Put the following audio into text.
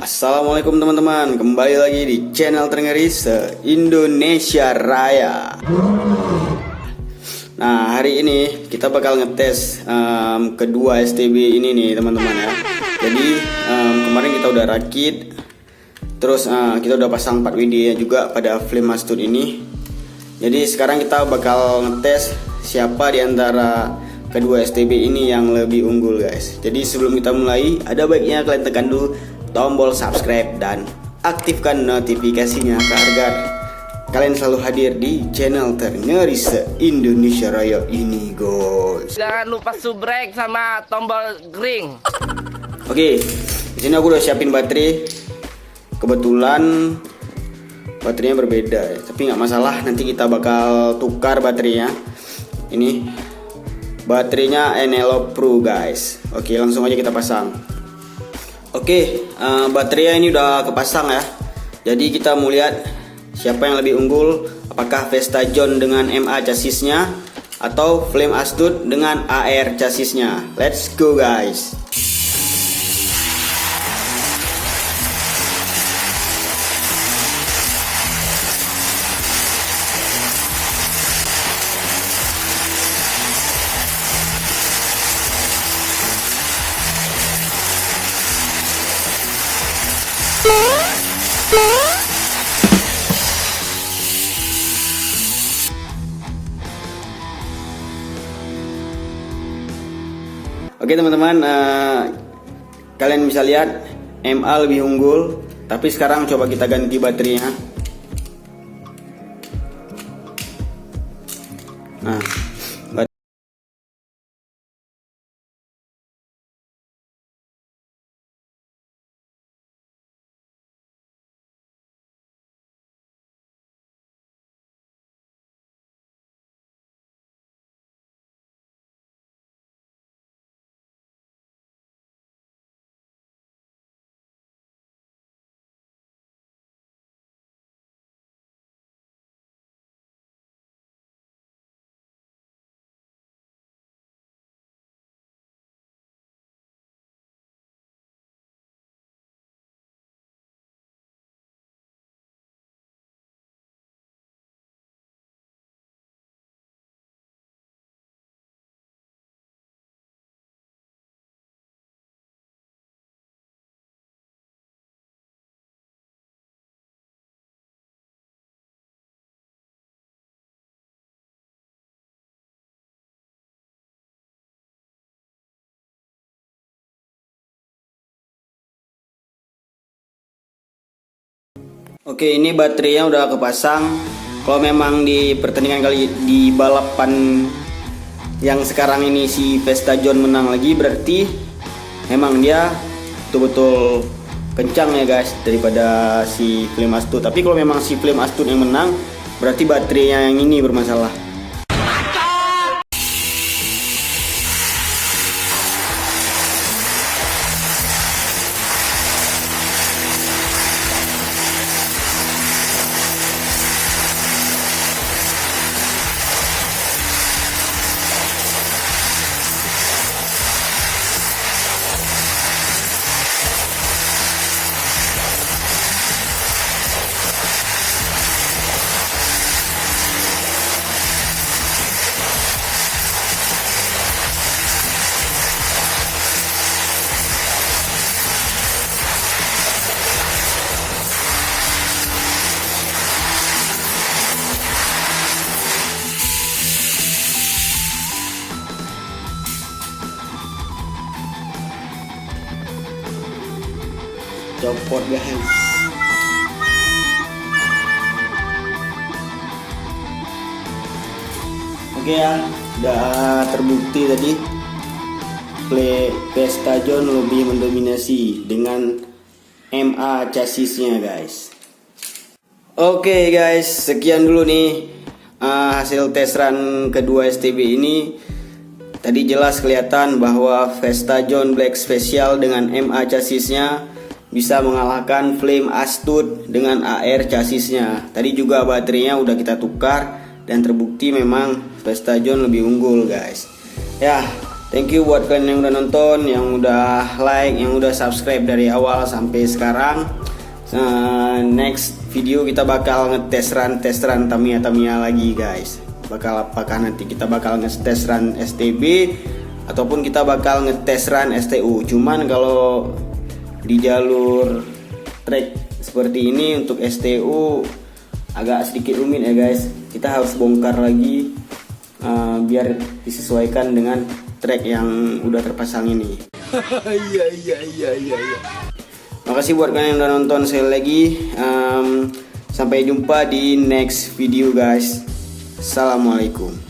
Assalamualaikum teman-teman, kembali lagi di channel terngeri se-Indonesia Raya. Nah, hari ini kita bakal ngetes kedua STB ini nih teman-teman ya. Jadi kemarin kita udah rakit, terus kita udah pasang 4 WD ya juga pada flame mastud ini. Jadi sekarang kita bakal ngetes siapa di antara kedua STB ini yang lebih unggul guys. Jadi sebelum kita mulai, ada baiknya kalian tekan dulu tombol subscribe dan aktifkan notifikasinya agar kalian selalu hadir di channel terngeri se-Indonesia Raya ini guys. Jangan lupa subrek sama tombol ring. Oke, di sini aku udah siapin baterai. Kebetulan baterainya berbeda ya, tapi nggak masalah, nanti kita bakal tukar baterainya. Ini baterainya Enelo Pro guys. Oke, langsung aja kita pasang. Oke, baterainya ini udah kepasang ya. Jadi kita mau lihat siapa yang lebih unggul, apakah Vestajon dengan MA chassisnya atau Flame Astud dengan AR chassisnya. Let's go guys. Oke teman-teman, kalian bisa lihat MA lebih unggul, tapi sekarang coba kita ganti baterainya. Nah, oke, ini baterainya udah kepasang. Kalau memang di pertandingan kali di balapan yang sekarang ini si Vestajon menang lagi, berarti memang dia betul-betul kencang ya guys daripada si Flame Astud. Tapi kalau memang si Flame Astud yang menang, berarti baterainya yang ini bermasalah. Copot guys. Oke ya, udah terbukti tadi Vestajon lebih mendominasi dengan MA chassisnya guys. Oke guys, sekian dulu nih hasil tes run kedua STB ini. Tadi jelas kelihatan bahwa Vestajon Black Special dengan MA chassisnya bisa mengalahkan Flame Astud dengan AR chassisnya. Tadi juga baterainya udah kita tukar dan terbukti memang Vestajon lebih unggul guys. Ya, Thank you buat kalian yang udah nonton, yang udah like, yang udah subscribe dari awal sampai sekarang. Next video kita bakal ngetes run Tamiya lagi guys. Apakah nanti kita bakal ngetes run STB ataupun kita bakal ngetes run STU. Cuman kalau di jalur track seperti ini untuk STU agak sedikit rumit ya guys. Kita harus bongkar lagi biar disesuaikan dengan track yang udah terpasang ini. Makasih buat kalian yang udah nonton sekali lagi. Sampai jumpa di next video guys. Assalamualaikum.